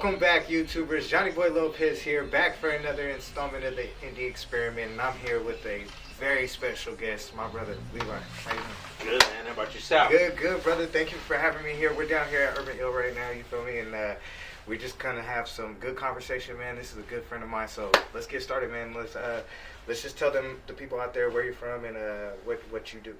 Welcome back, YouTubers. Johnny Boy Lopez here, back for another installment of the Indie Experiment, and I'm here with a very special guest, my brother Levi. How you doing? Good, man. How about yourself? Good, brother. Thank you for having me here. We're down here at Urban Hill right now, you feel me? And we just kind of have some good conversation, man. This is a good friend of mine, so let's get started, man. Let's just tell the people out there where you're from and what you do.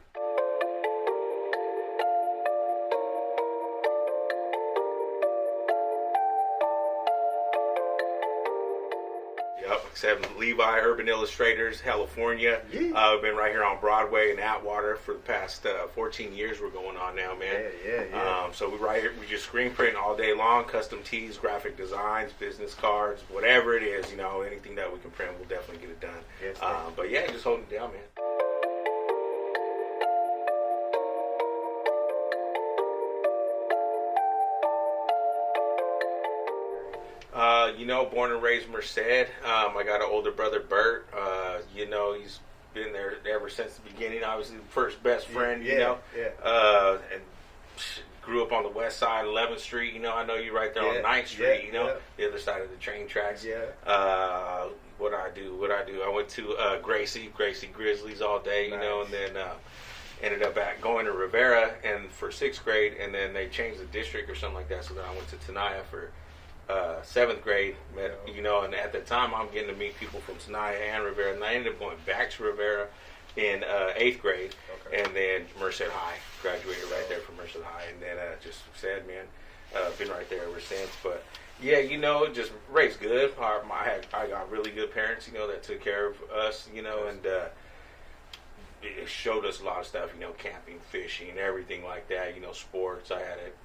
Except Levi, Urban Illustrators, HELLAFORNIA. Yeah. I've been right here on Broadway in Atwater for the past 14 years. We're going on now, man. Yeah. So we just screen print all day long, custom tees, graphic designs, business cards, whatever it is, anything that we can print, we'll definitely get it done. Yes, but yeah, just holding it down, man. Born and raised Merced. I got an older brother, Bert. He's been there ever since the beginning. Obviously, the first best friend, and grew up on the west side, 11th Street. I know you right there on 9th Street, the other side of the train tracks. What I do. I went to Gracie Grizzlies all day, Nice. and then ended up going to Rivera and for 6th grade, and then they changed the district or something like that. So then I went to Tenaya for 7th grade, and at the time I'm getting to meet people from Tenaya and Rivera, and I ended up going back to Rivera in 8th grade, and then Merced High, graduated right there from Merced High, and then just sad, man, been right there ever since. But yeah, just raised good. I got really good parents, that took care of us, and it showed us a lot of stuff, camping, fishing, everything like that, sports. I had it,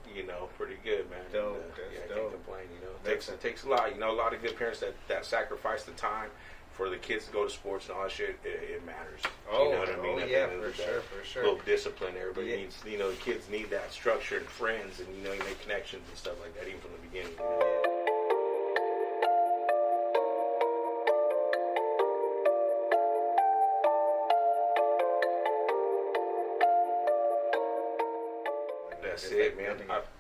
pretty good, man. Dope, I can't complain, It takes a lot, a lot of good parents that sacrifice the time for the kids to go to sports and all that shit. It matters. Oh, you know what I mean? For sure. A little discipline. Everybody needs, the kids need that structure and friends, and, you make connections and stuff like that, even from the beginning. That's it, man.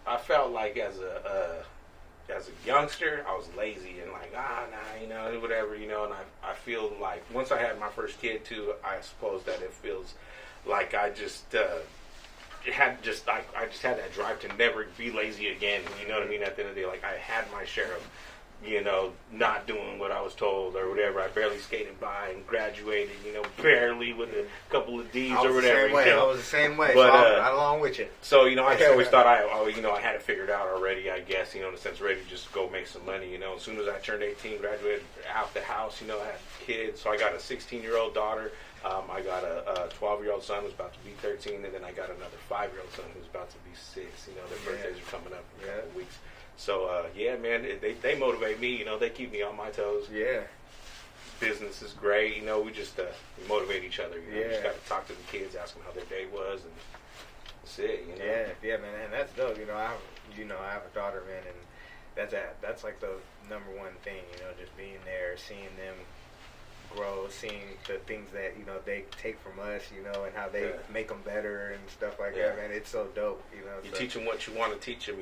I felt like as a youngster, I was lazy and like, whatever, and I feel like once I had my first kid too, I suppose that it feels like I just had that drive to never be lazy again. You know what I mean? At the end of the day, like I had my share of, not doing what I was told or whatever. I barely skated by and graduated, barely with a couple of D's or whatever. I was the same way. But, so I'm right along with you. So, I always thought I had it figured out already, I guess, in the sense ready to just go make some money, As soon as I turned 18, graduated out the house, I had kids. So I got a 16-year-old daughter. I got a 12-year-old son who's about to be 13, and then I got another 5-year-old son who's about to be 6. Their birthdays are coming up in a couple weeks. So, man, they motivate me, they keep me on my toes. Yeah. Business is great, we just we motivate each other, You just got to talk to the kids, ask them how their day was, and that's it, Yeah, man, and that's dope, I have a daughter, man, and that's like the number one thing, just being there, seeing them grow, seeing the things that they take from us, and how they make them better and stuff like that, man. It's so dope, You teach them what you want to teach them,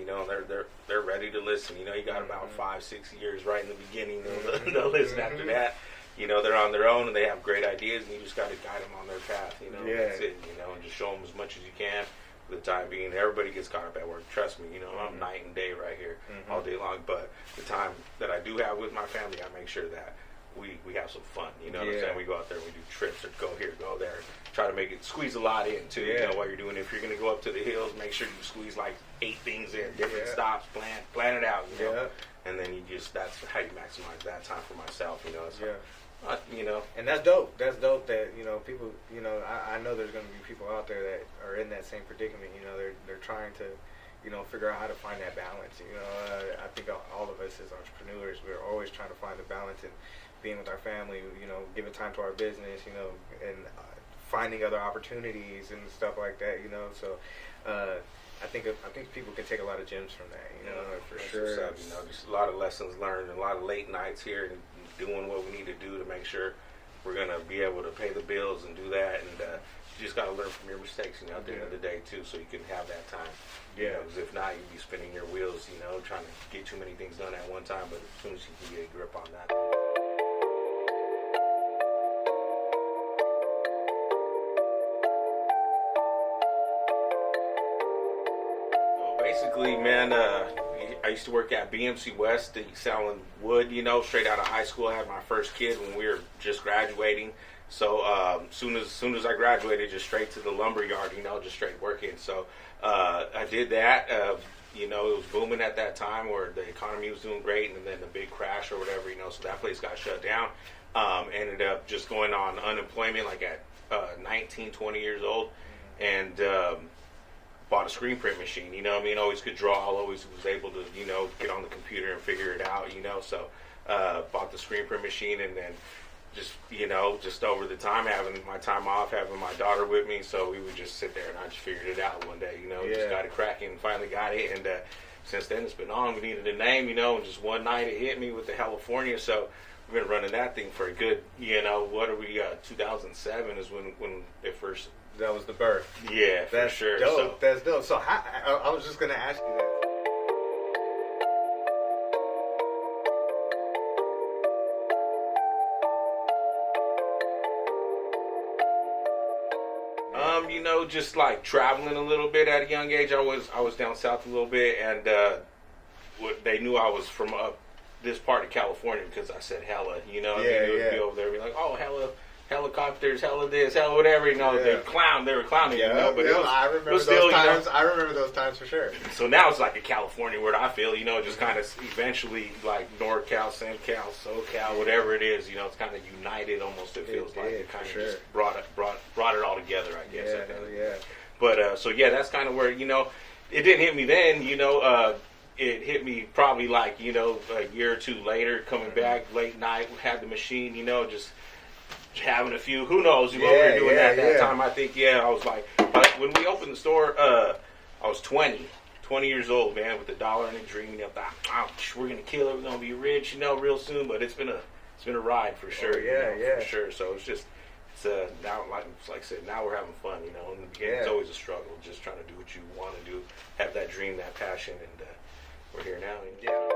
they're ready to listen. You got about 5-6 years right in the beginning. They'll listen after that. They're on their own and they have great ideas, and you just got to guide them on their path. That's it. And just show them as much as you can. For the time being, everybody gets caught up at work. Trust me, I'm night and day right here all day long. But the time that I do have with my family, I make sure that we have some fun, what I'm saying? We go out there and we do trips or go here, go there. Try to squeeze a lot in too, while you're doing it. If you're going to go up to the hills, make sure you squeeze like 8 things in, different stops, plan it out, And then that's how you maximize that time for myself, And that's dope. That's dope that, people, I know there's going to be people out there that are in that same predicament, they're trying to, figure out how to find that balance. I think all of us as entrepreneurs, we're always trying to find the balance in being with our family, giving time to our business, and finding other opportunities and stuff like that, So I think people can take a lot of gems from that, for sure. Just a lot of lessons learned, and a lot of late nights here, and doing what we need to do to make sure we're gonna be able to pay the bills and do that, and just got to learn from your mistakes, you know, at the end of the day too, so you can have that time. Yeah. Because if not, you'd be spinning your wheels, you know, trying to get too many things done at one time. But as soon as you can get a grip on that. So basically, man, I used to work at BMC West, selling wood, you know, straight out of high school. I had my first kid when we were just graduating. So soon as I graduated, just straight to the lumber yard, you know, just straight working. So I did that. You know, it was booming at that time where the economy was doing great, and then the big crash or whatever, you know, so that place got shut down. Ended up just going on unemployment like at 19, 20 years old, and bought a screen print machine, you know what I mean? Always could draw, always was able to, you know, get on the computer and figure it out, you know, so bought the screen print machine, and then just, you know, just over the time, having my time off, having my daughter with me, so we would just sit there and I just figured it out one day, you know, just got it cracking and finally got it, and since then it's been on. We needed a name, you know, and just one night it hit me with the HELLAFORNIA, so we've been running that thing for a good, you know, what are we, 2007 is when it first... That was the birth. Yeah, for That's sure. Dope. So, that's dope. So I was just going to ask you that. You know, just like traveling a little bit at a young age. I was down south a little bit, and they knew I was from up this part of California because I said hella. You know, Yeah, they would be over there, be like, oh, hella helicopters, hella this, hella whatever. You know, they were clowning. Yeah, you know, but I remember those still, times. You know, I remember those times for sure. so now it's like a California word. I feel, you know, just kind of eventually like NorCal, SoCal, SoCal, whatever it is. You know, it's kind of united almost. It feels like it kind of just brought it all together. I guess. Yeah. But so yeah, that's kind of where, you know, it didn't hit me then. You know, it hit me probably like, you know, a year or two later, coming back late night, had the machine, you know, just having a few, who knows what we were doing at that time. I think, I was like, when we opened the store, I was 20 years old, man, with $1 and a dream. You know, we're gonna kill it, we're gonna be rich, you know, real soon. But it's been a ride for sure. For sure. So it's now, like I said, now we're having fun. You know, in the beginning, it's always a struggle, just trying to do what you want to do, have that dream, that passion, and we're here now. You know?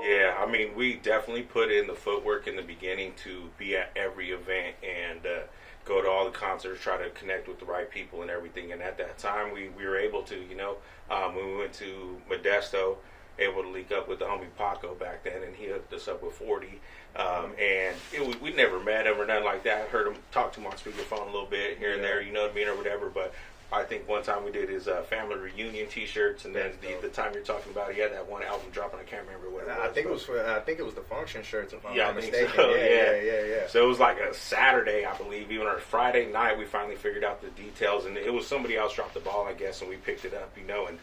Yeah, I mean, we definitely put in the footwork in the beginning to be at every event and go to all the concerts, try to connect with the right people and everything. And at that time, we were able to, you know, when we went to Modesto, able to link up with the homie Paco back then, and he hooked us up with 40. And we never met him or nothing like that. Heard him talk to him on speakerphone a little bit here and there, you know what I mean, or whatever. But I think one time we did his family reunion T-shirts, and then the time you're talking about, he had that one album dropping. I can't remember what it was. I think it was the function shirts, if I'm I not think mistaken. so. Yeah. So it was like a Saturday, I believe. Even our Friday night, we finally figured out the details, and it was somebody else dropped the ball, I guess, and we picked it up, you know, and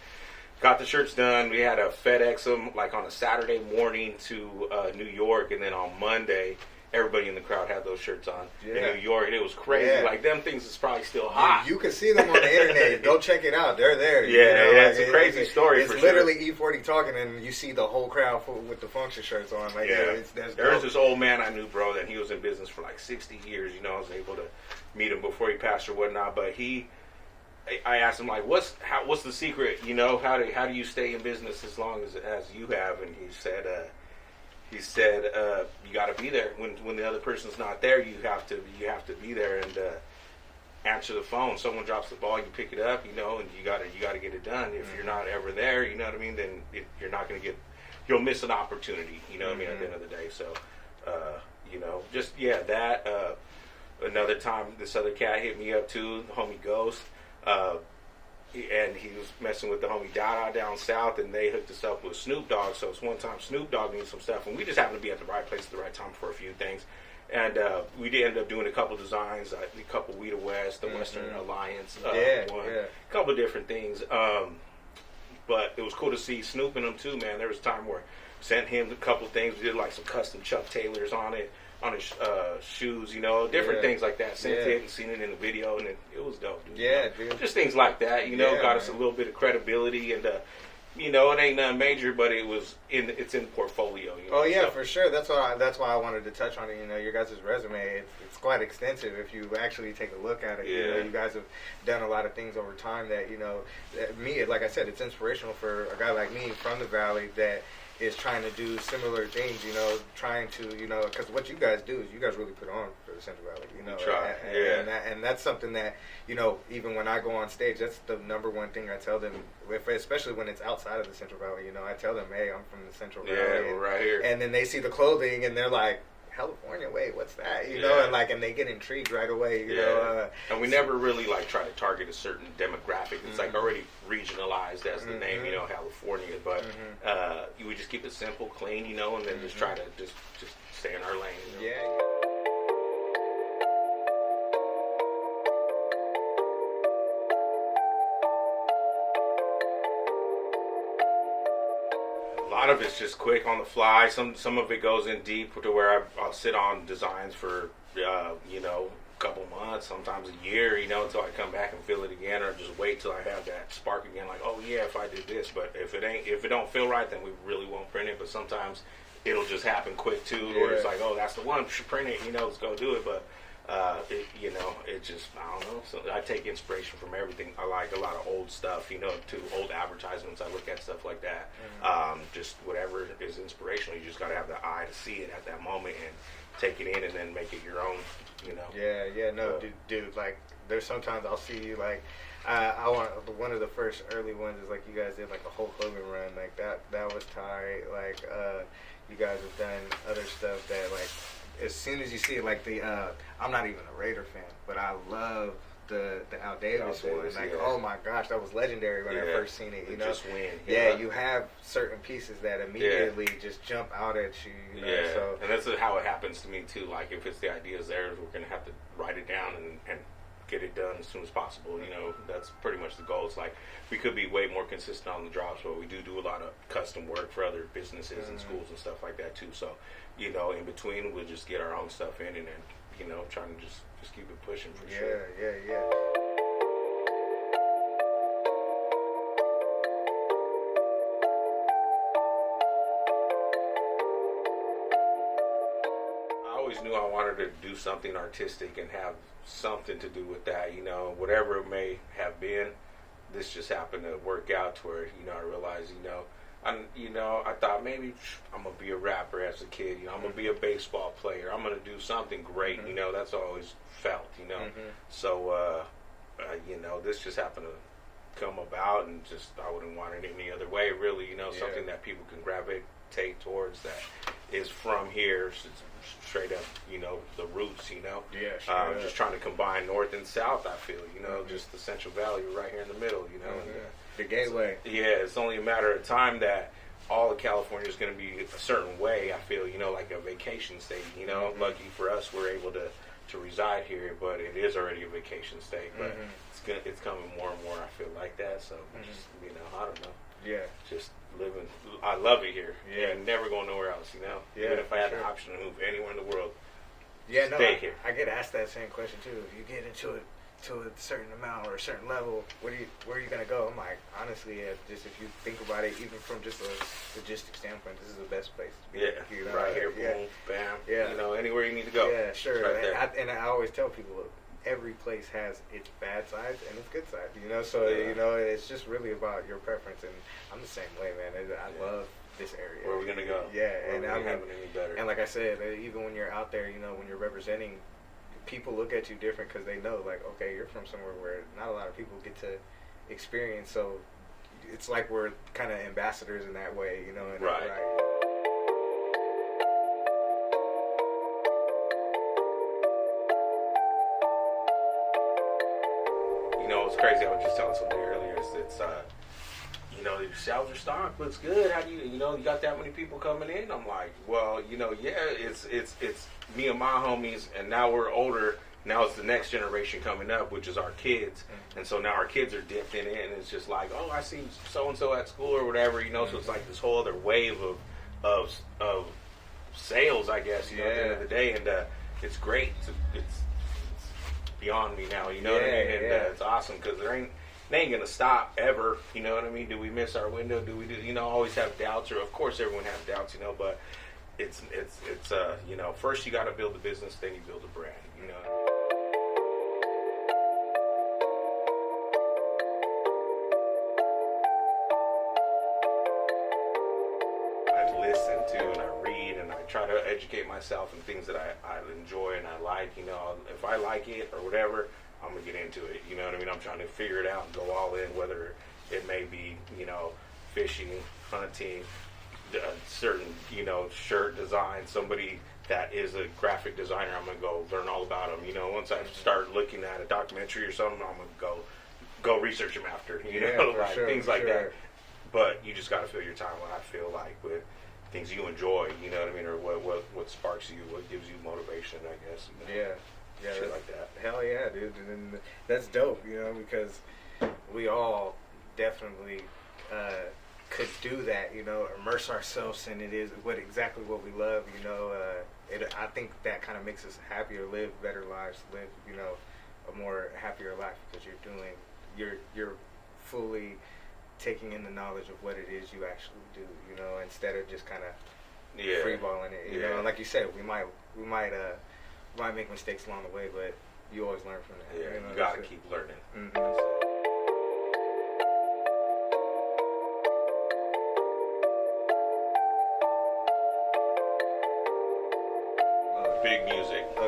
got the shirts done. We had to FedEx them like on a Saturday morning to New York, and then on Monday, everybody in the crowd had those shirts on in New York, and it was crazy. Yeah. Like, them things is probably still hot. You can see them on the internet. Go check it out. They're there. It's a crazy story. It's literally E40 talking, and you see the whole crowd with the function shirts on. Like, there was this old man I knew, bro, that he was in business for like 60 years. You know, I was able to meet him before he passed or whatnot. But I asked him, like, what's the secret? You know, how do you stay in business as long as you have? And he said, you got to be there when the other person's not there. You have to be there and answer the phone. Someone drops the ball, you pick it up, you know, and you got to get it done. If you're not ever there, you know what I mean, then you're not going to you'll miss an opportunity. You know what I mean, at the end of the day. So, you know, just that. Another time, this other cat hit me up too, the homie Ghost. And he was messing with the homie Dada down south, and they hooked us up with Snoop Dogg. So it's one time Snoop Dogg needed some stuff, and we just happened to be at the right place at the right time for a few things. And we did end up doing a couple designs, a couple We the West, the Western Alliance, a couple of different things. But it was cool to see Snoop in them too, man. There was a time where sent him a couple things. We did like some custom Chuck Taylors on his shoes, you know, different things like that. Sent it and seen it in the video, and it was dope, dude. Yeah, you know? dude. Just things like that, you know, got us a little bit of credibility, and You know, it ain't nothing major, but it's in portfolio. You know, Oh yeah, so. for sure. That's why I wanted to touch on it. You know, your guys' resume, it's quite extensive if you actually take a look at it. Yeah. You know, you guys have done a lot of things over time that, you know, me, like I said, it's inspirational for a guy like me from the Valley that is trying to do similar things, you know, trying to, you know, because what you guys do is you guys really put on for the Central Valley, you know. We try, and that's something that, you know, even when I go on stage, that's the number one thing I tell them, especially when it's outside of the Central Valley, you know, I tell them, hey, I'm from the Central Valley. Yeah, we're right here. And then they see the clothing and they're like, California, wait, what's that? You know, and they get intrigued right away, you know. And we never really like try to target a certain demographic. It's like already regionalized as the name, you know, California. But we just keep it simple, clean, you know, and then just try to just stay in our lane. You know? Yeah. A lot of it's just quick on the fly. Some of it goes in deep to where I'll sit on designs for you know, a couple months, sometimes a year, you know, until I come back and feel it again, or just wait till I have that spark again. Like, oh yeah, if I did this, but if it don't feel right, then we really won't print it. But sometimes it'll just happen quick too, or it's like, oh, that's the one, print it, you know, let's go do it. But you know, it just, I don't know. So I take inspiration from everything. I like a lot of old stuff, you know, to old advertisements. I look at stuff like that. Just whatever is inspirational. You just got to have the eye to see it at that moment and take it in, and then make it your own. You know. Yeah. No, dude. Like, there's sometimes I'll see you like. I want one of the first early ones is like you guys did like a Hulk Hogan run, like that was tight. Like you guys have done other stuff that like as soon as you see it, like the I'm not even a Raider fan, but I love the Al Davis one. Like, oh my gosh, that was legendary when I first seen it. You know, just win. Yeah, you have certain pieces that immediately just jump out at you. You know? Yeah, So, and that's how it happens to me too. Like if it's the ideas there, we're gonna have to write it down and get it done as soon as possible. You know, that's pretty much the goal. It's like we could be way more consistent on the drops, but we do a lot of custom work for other businesses and schools and stuff like that too. So, you know, in between, we'll just get our own stuff in, and then, you know, trying to just keep it pushing for sure. Yeah. I always knew I wanted to do something artistic and have something to do with that, you know, whatever it may have been. This just happened to work out to where, you know, I realized, I thought maybe I'm gonna be a rapper as a kid, you know, I'm gonna be a baseball player, I'm gonna do something great, you know, that's all I always felt, you know. So you know, this just happened to come about, and just I wouldn't want it any other way, really, you know. Something that people can gravitate towards that is from here, straight up, you know, the roots, you know. Just trying to combine north and south, I feel, you know, just the Central Valley right here in the middle, you know. And, the gateway. So, it's only a matter of time that all of California is going to be a certain way, I feel, you know, like a vacation state, you know. Lucky for us, we're able to reside here, but it is already a vacation state, but it's coming more and more, I feel like that. So just, you know, I don't know, just living, I love it here, and never going nowhere else, you know. Even if I had the option to move anywhere in the world, stay here. I get asked that same question too. If you get into it to a certain amount or a certain level, where are you gonna go? I'm like, honestly, just if you think about it, even from just a logistic standpoint, this is the best place to be. You know? Right here, boom, bam. You know, anywhere you need to go. Yeah, sure. Right and I always tell people, look, every place has its bad sides and its good sides. You know, so you know, it's just really about your preference. And I'm the same way, man. I love this area. Where are we gonna go? And I mean, having any better. And like I said, even when you're out there, you know, when you're representing, people look at you different because they know, like, okay, you're from somewhere where not a lot of people get to experience. So it's like we're kind of ambassadors in that way, you know. And right. You know, it's crazy. I was just telling somebody earlier. It's you know, your sales are stock looks good. How do you know, you got that many people coming in? I'm like, well, you know, it's me and my homies, and now we're older. Now it's the next generation coming up, which is our kids, and so now our kids are dipped in it, and it's just like, oh, I see so and so at school or whatever, you know. So it's like this whole other wave of sales, I guess, you know, at the end of the day, and it's great. It's beyond me now, you know what I mean? And it's awesome because there ain't they ain't gonna stop ever. You know what I mean? Do we miss our window? Do we always have doubts? Or of course everyone has doubts, but it's first you got to build a business, then you build a brand. I listen to and I read and I try to educate myself in things that I enjoy and I like. If I like it or whatever, I'm gonna get into it. You know what I mean? I'm trying to figure it out and go all in, whether it may be fishing, hunting, certain shirt design. Somebody that is a graphic designer, I'm gonna go learn all about them. Once I start looking at a documentary or something, I'm gonna go research them after. Like sure, things like that. But you just gotta fill your time. What I feel like with things you enjoy, you know what I mean, or what sparks you, what gives you motivation, I guess. Yeah, shit like that. Hell yeah, dude. And that's dope, because we all definitely could do that, immerse ourselves in it is exactly what we love, I think that kind of makes us happier, live better lives, live, a more happier life because you're fully taking in the knowledge of what it is you actually do, instead of just kind of freeballing it, you know. And like you said, we might make mistakes along the way, but you always learn from that. Yeah, you gotta keep learning. Mm-hmm.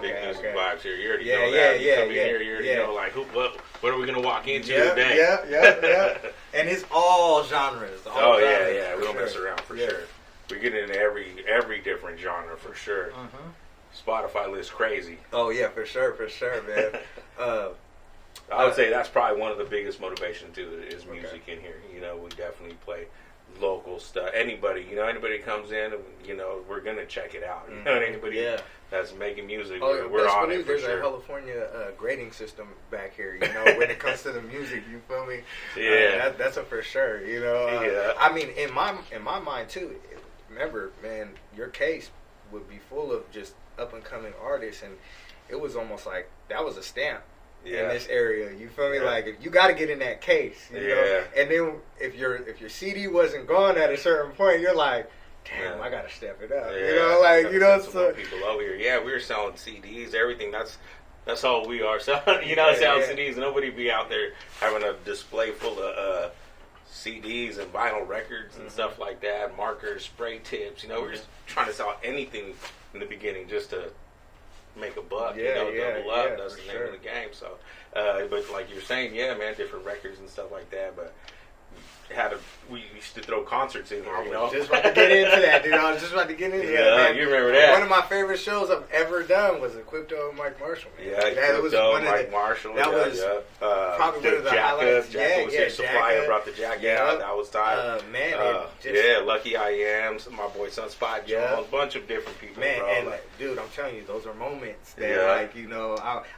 Big music vibes here. You already Yeah, know yeah, that. You yeah, come in yeah, here, you already yeah. know, like, what are we going to walk into Yeah, today? yeah. And it's all genres. Oh, yeah. We don't mess sure. around, for sure. We get into every different genre, for sure. Mm-hmm. Spotify list crazy. Oh, yeah, for sure, man. I would say that's probably one of the biggest motivation, too, is music in here. We definitely play local stuff. Anybody comes in, we're going to check it out. Anybody that's making music, we're on it for there's sure. a HELLAFORNIA grading system back here, when it comes to the music, you feel me? Yeah. That's a for sure, Yeah. I mean, in my mind, too, remember, man, your case would be full of just up-and-coming artists, and it was almost like that was a stamp. In this area, you feel me? Like, you got to get in that case, you know. And then if your CD wasn't gone at a certain point, you're like, damn, I got to step it up. So people over here. Yeah, we were selling CDs, everything. That's all we are selling. Selling CDs. Nobody be out there having a display full of CDs and vinyl records and stuff like that, markers, spray tips. We're just trying to sell anything in the beginning just to make a buck, double up. That's the name of the game. So, but like you're saying, man, different records and stuff like that. But we used to throw concerts in here. I was just about to get into that, dude. I was just about to get into that, man. You remember that? One of my favorite shows I've ever done was Equipto and Mike Marshall, man. Yeah, Equipto, Mike Marshall. That was probably one of the highlights. Jacka was here. Supplier brought the Jacka out. That was tight. Lucky I Am. My boy Sunspot Jones. A bunch of different people. Man, bro. and dude, I'm telling you, those are moments that,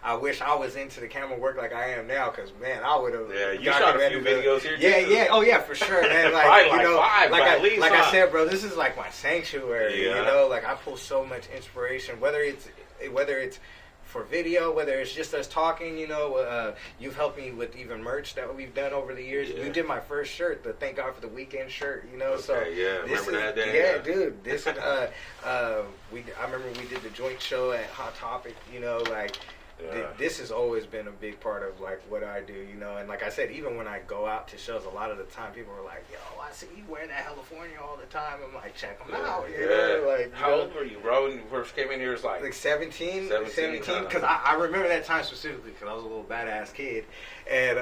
I wish I was into the camera work like I am now, because, man, I would have. Yeah, you shot a few videos here, too. Yeah. Oh, yeah, for sure, man. Like, five, at least, I said, bro, this is like my sanctuary. Like, I pull so much inspiration, whether it's for video, whether it's just us talking. You've helped me with even merch that we've done over the years. You did my first shirt, the Thank God for the Weekend shirt. Remember that day? Yeah, dude. This is I remember we did the joint show at Hot Topic. This has always been a big part of like what I do, and like I said, even when I go out to shows, a lot of the time people are like, "Yo, I see you wearing that HELLAFORNIA all the time." I'm like, "Check them out." How old were you, bro? When you first came in here, it was like 17. Because I remember that time specifically because I was a little badass kid, and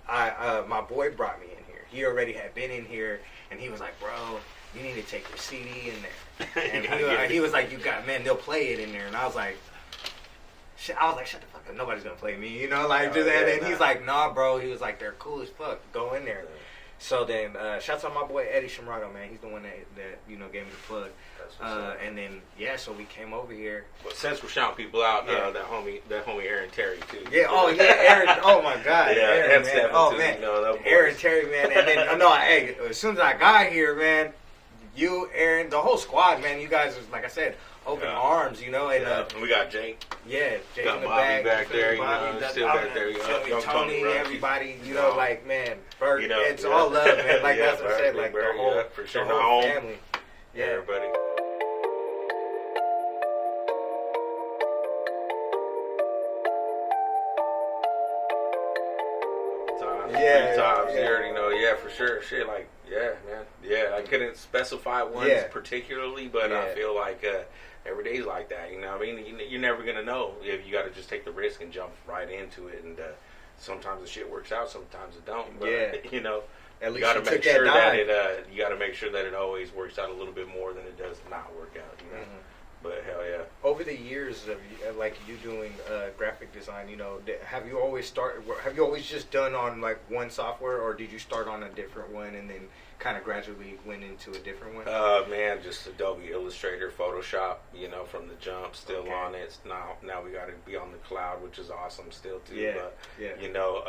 my boy brought me in here. He already had been in here, and he was like, "Bro, you need to take your CD in there." And he was like, they'll play it in there, and I was like, shut the fuck up. Nobody's gonna play me, and then he's like, nah, bro. He was like, they're cool as fuck. Go in there. So then, shouts out my boy Eddie Shamrado, man. He's the one that gave me the plug. And then so we came over here. But since we're shouting people out, that homie Aaron Terry too. Yeah. Oh yeah, Aaron. Oh my God. Yeah, Aaron, and man. Stephen Oh too, man. Aaron Terry, man. And then hey, as soon as I got here, man, you, Aaron, the whole squad, man. You guys, like I said, open arms, you know. And we got Jake. Yeah, Jake got in the Bobby back there, Bobby, still back there. Tony, everybody, you know, like, man, Bert, it's yeah. all love, man. Like that's what I said, like Bert, the whole, for sure. the whole family. Yeah, everybody. Three times, you already know, for sure. Shit, like, man. Yeah, I couldn't specify ones particularly, but I feel like every day's like that, you know what I mean? You're never going to know if you got to just take the risk and jump right into it, and sometimes the shit works out, sometimes it don't, but, you know, at least you got to make sure that it, you got to make sure that it always works out a little bit more than it does not work out, you know? But hell yeah. Over the years of like you doing graphic design, you know, have you always just done on like one software, or did you start on a different one and then kind of gradually went into a different one? Man, just Adobe Illustrator, Photoshop, you know, from the jump, still on it. Now we got to be on the cloud, which is awesome still too. You know,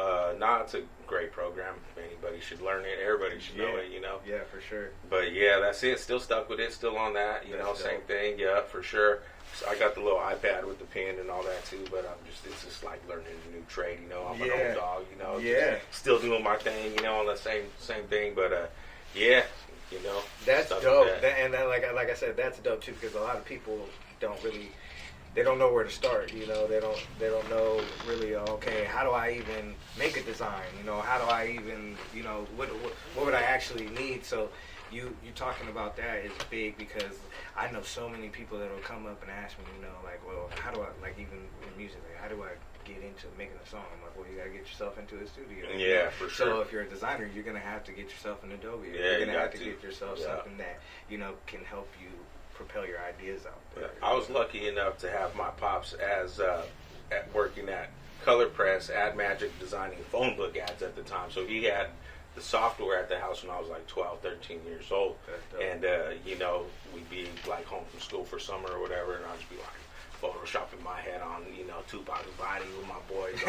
it's a great program. Anybody should learn it. Everybody should know it, you know. Yeah, for sure. But yeah, that's it. Still stuck with it. Still on that. You know, same thing. Yeah, for sure. So I got the little iPad with the pen and all that too, but it's just like learning a new trade, you know. I'm an old dog, you know. Just still doing my thing, you know, on the same thing, but you know. That's dope. And like I said, that's dope too, because a lot of people they don't know where to start, you know. They don't know really, okay, how do I even make a design, you know? How do I even, you know, what would I actually need? So you talking about that is big, because I know so many people that will come up and ask me, you know, like, well, how do I, like, even in music, like, how do I get into making a song? I'm like, well, you got to get yourself into a studio. Yeah, for sure. So if you're a designer, you're going to have to get yourself an Adobe. Yeah, you're going to have to get yourself something that, you know, can help you propel your ideas out there. I was lucky enough to have my pops as working at Color Press, Ad Magic, designing phone book ads at the time. So he had the software at the house when I was like 12, 13 years old. And, you know, we'd be like home from school for summer or whatever, and I'd just be like photoshopping my head on, you know, Tupac's body with my boys,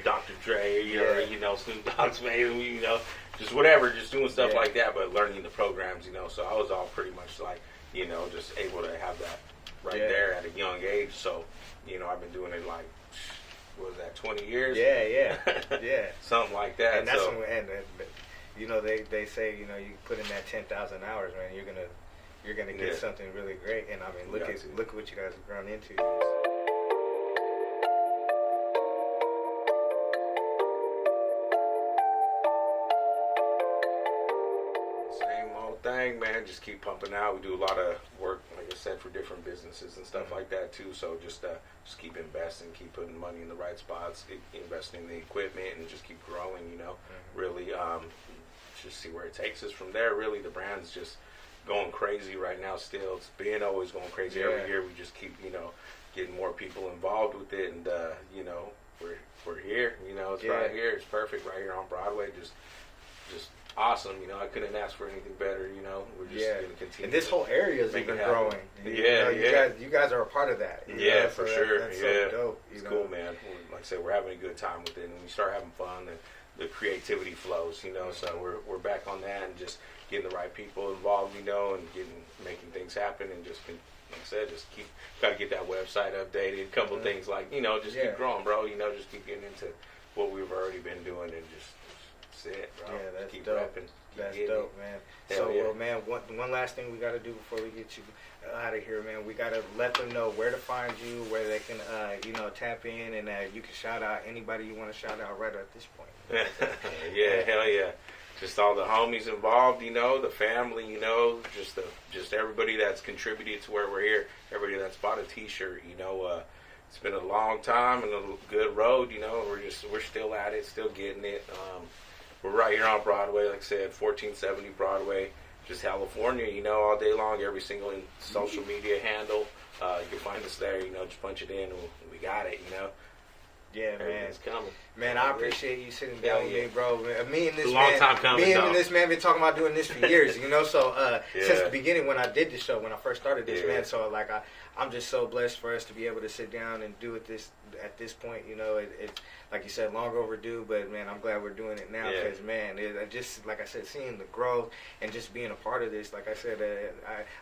Dr. Dre, or, you know, Snoop Dogg's baby, you know, just whatever, just doing stuff like that, but learning the programs, you know. So I was all pretty much like, you know, just able to have that there at a young age. So, you know, I've been doing it like, what was that, 20 years? Yeah. Something like that. And that's and you know, they say, you know, you put in that 10,000 hours, man, you're gonna get something really great. And I mean, look at what you guys have grown into. Same old thing, man. Just keep pumping out. We do a lot of work, like I said, for different businesses and stuff like that too. So just keep investing, keep putting money in the right spots, keep investing in the equipment, and just keep growing. You know, really, just see where it takes us from there. Really, the brand's just going crazy right now. Still, it's been always going crazy. Every year, we just keep, you know, getting more people involved with it, and you know, we're here. You know, it's right here. It's perfect right here on Broadway. Just awesome, you know. I couldn't ask for anything better, you know. We're just going to continue. And this whole area is even growing. You guys are a part of that. For sure. That's so dope. It's cool, man. Like I said, we're having a good time with it, and when you start having fun, and the creativity flows, you know. So we're back on that, and just getting the right people involved, you know, and making things happen, and just, like I said, just got to get that website updated. A couple things like, you know, just keep growing, bro. You know, just keep getting into what we've already been doing, and just. That's it, bro. Yeah, that's keep dope. Rapping, that's dope, man. Well, man, one last thing we got to do before we get you out of here, man. We got to let them know where to find you, where they can, you know, tap in, and you can shout out anybody you want to shout out right at this point. Hell yeah. Just all the homies involved, you know, the family, you know, just everybody that's contributed to where we're here, everybody that's bought a T-shirt, you know. It's been a long time and a good road, you know. We're still at it, still getting it. We're right here on Broadway, like I said, 1470 Broadway, just HELLAFORNIA, you know, all day long, every single social media handle. You can find us there, you know, just punch it in, and we got it, you know. Yeah, man. Everything's coming. Man, I appreciate you sitting down with me, bro. Me and this man been talking about doing this for years, you know. So since the beginning, when I did the show, when I first started this, man. So like I'm just so blessed for us to be able to sit down and do it at this point. You know, it like you said, long overdue, but man, I'm glad we're doing it now because man, just like I said, seeing the growth and just being a part of this. Like I said,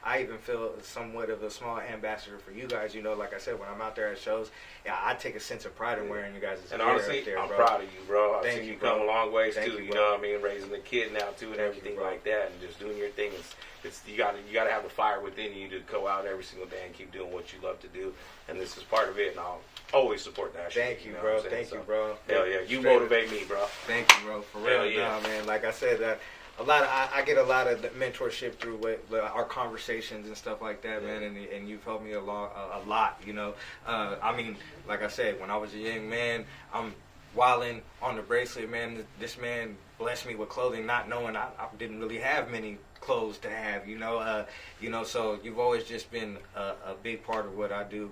I even feel somewhat of a small ambassador for you guys. You know, like I said, when I'm out there at shows, I take a sense of pride in wearing you guys' and honestly, there, I'm proud of you, bro. I've seen you come a long ways Thank too. you, You know what I mean? Raising the kid now too, and everything like that, and just doing your thing. It's you gotta have the fire within you to go out every single day and keep doing what you love to do. And this is part of it, and I'll always support that. Thank you, bro. Thank you, bro. Hell yeah, you motivate me, bro. Thank you, bro. For real, nah, man. Like I said, I get a lot of mentorship through our conversations and stuff like that, man. And you've helped me a lot. You know, I mean, like I said, when I was a young man, I'm wilding on the bracelet, man. This man blessed me with clothing, not knowing I didn't really have many clothes to have, you know. So you've always just been a big part of what I do.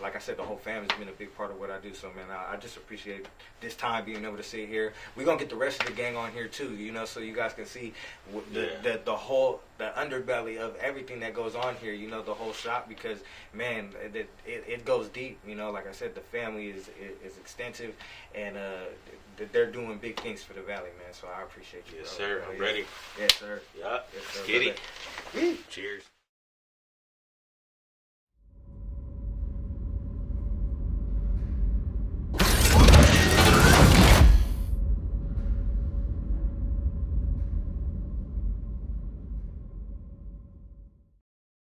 Like I said, the whole family's been a big part of what I do. So man, I just appreciate this time being able to sit here. We're gonna get the rest of the gang on here too, you know, so you guys can see the whole underbelly of everything that goes on here, you know, the whole shop, because man, it goes deep, you know. Like I said, the family is extensive, and they're doing big things for the valley, man. So I appreciate you. Yes, bro. sir. I'm ready. Yes, sir. Yeah. Yes, sir. Skitty. Cheers.